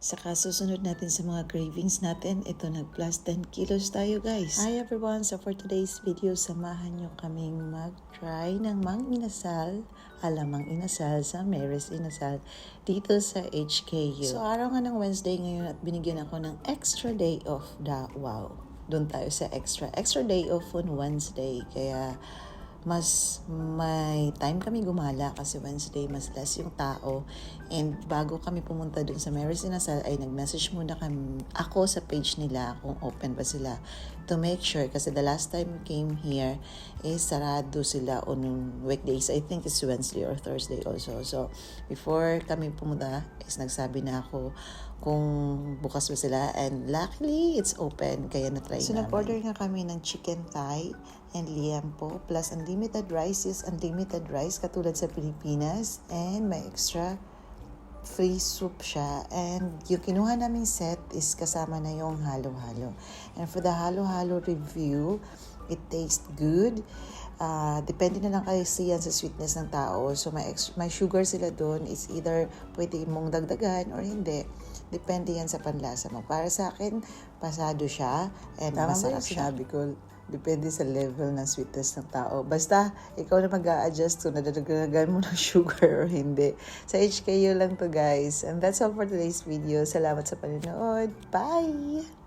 Saka susunod natin sa mga cravings natin. Ito nag-plus 10 kilos tayo guys. Hi everyone! So for today's video, samahan nyo kaming mag-try ng mang inasal. Mang inasal sa Mary's Inasal dito sa HKU. So araw nga ng Wednesday ngayon at binigyan ako ng extra day off. Wow! Doon tayo sa extra day off on Wednesday. Kaya mas may time kami gumala kasi Wednesday mas less yung tao. And bago kami pumunta dun sa Mary's Inasal ay nag-message muna ako sa page nila kung open ba sila to make sure, kasi the last time we came here is sarado sila on weekdays. I think it's Wednesday or Thursday also. So before kami pumunta is nagsabi na ako kung bukas ba sila, and luckily it's open kaya na-try namin. So nag-order nga kami ng chicken thigh and liempo plus unlimited rice. Is unlimited rice katulad sa Pilipinas, and may extra free soup siya, and yung kinuha naming set is kasama na yung halo-halo. And for the halo-halo review, it tastes good. Depende na lang kasi yan sa sweetness ng tao. So may sugar sila doon, is either pwede mong dagdagan or hindi. Depende yan sa panlasa mo. Para sa akin, pasado siya and masarap siya. Sinabi ko, depende sa level ng sweetness ng tao. Basta, ikaw na mag-a-adjust kung nadadagdagan mo ng sugar or hindi. Sa HKU lang to guys. And that's all for today's video. Salamat sa panonood. Bye!